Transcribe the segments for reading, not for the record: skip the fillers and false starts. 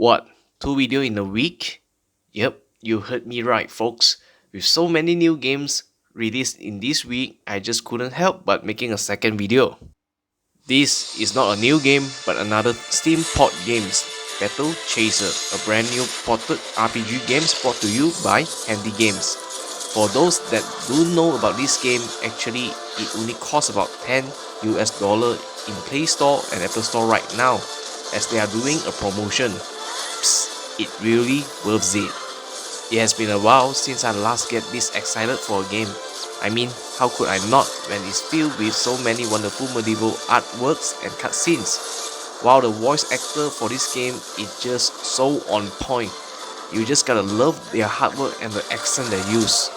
What? 2 videos in a week? Yep, you heard me right, folks. With so many new games released in this week, I just couldn't help but making a second video. This is not a new game, but another Steam port games, Battle Chaser, a brand new ported RPG game brought to you by Handy Games. For those that do know about this game, actually it only costs about $10 in Play Store and Apple Store right now, as they are doing a promotion. Psst, it really worth it. It has been a while since I last get this excited for a game. I mean, how could I not when it's filled with so many wonderful medieval artworks and cutscenes? While the voice actor for this game is just so on point. You just gotta love their hard work and the accent they use.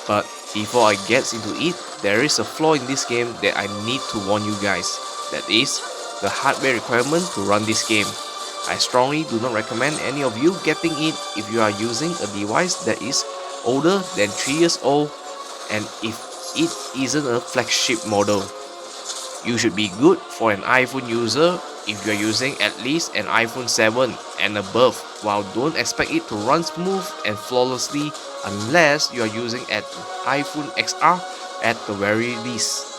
But before I get into it, there is a flaw in this game that I need to warn you guys. That is, the hardware requirement to run this game. I strongly do not recommend any of you getting it if you are using a device that is older than 3 years old and if it isn't a flagship model. You should be good for an iPhone user if you are using at least an iPhone 7 and above, while don't expect it to run smooth and flawlessly unless you are using an iPhone XR at the very least.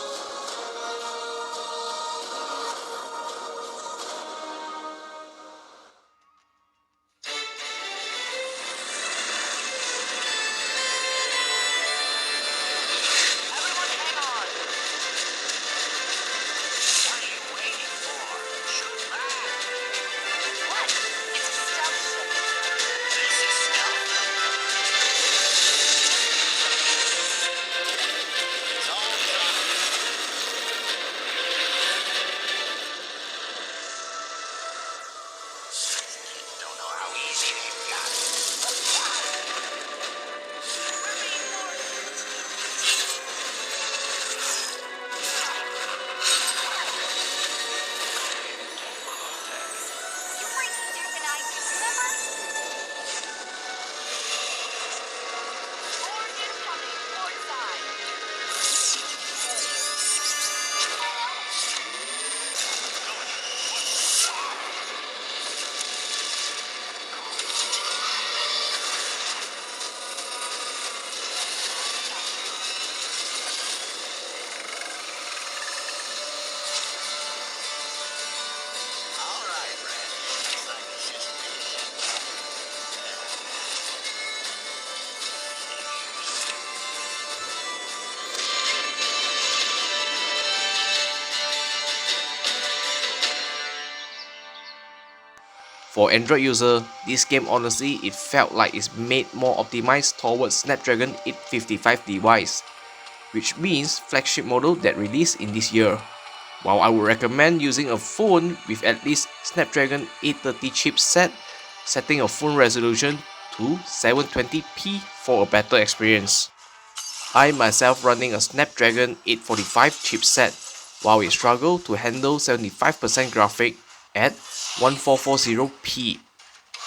For Android user, this game honestly it felt like it's made more optimized towards Snapdragon 855 device, which means flagship model that released in this year. While I would recommend using a phone with at least Snapdragon 830 chipset, setting a phone resolution to 720p for a better experience. I myself running a Snapdragon 845 chipset, while it struggled to handle 75% graphic at 1440p,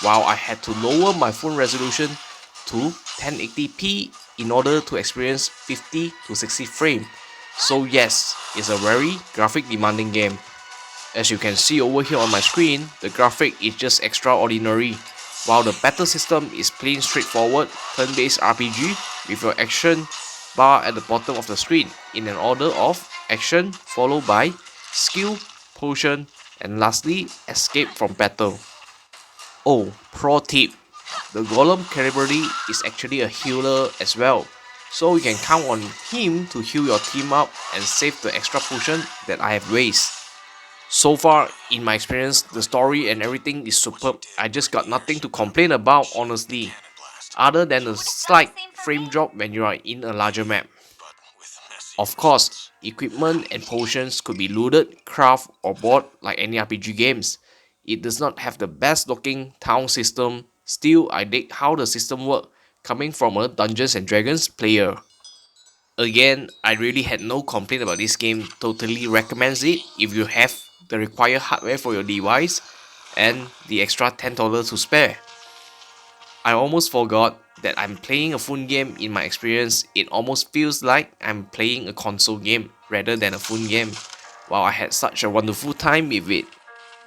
while I had to lower my phone resolution to 1080p in order to experience 50 to 60 frames. So yes, it's a very graphic demanding game. As you can see over here on my screen, the graphic is just extraordinary, while the battle system is plain straightforward turn-based RPG with your action bar at the bottom of the screen in an order of action followed by skill, potion, and lastly escape from battle. Oh, pro tip, the golem capability is actually a healer as well, so you can count on him to heal your team up and save the extra potion that I have wasted. So far, in my experience, the story and everything is superb. I just got nothing to complain about honestly, other than a slight frame drop when you are in a larger map. Of course, equipment and potions could be looted, crafted, or bought like any RPG games. It does not have the best looking town system, still I dig how the system works, coming from a Dungeons and Dragons player. Again, I really had no complaint about this game, totally recommends it if you have the required hardware for your device and the extra $10 to spare. I almost forgot that I'm playing a phone game. In my experience, it almost feels like I'm playing a console game rather than a phone game. Wow, I had such a wonderful time with it.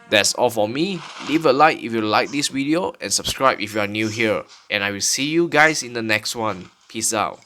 That's all for me. Leave a like if you like this video and subscribe if you are new here. And I will see you guys in the next one. Peace out.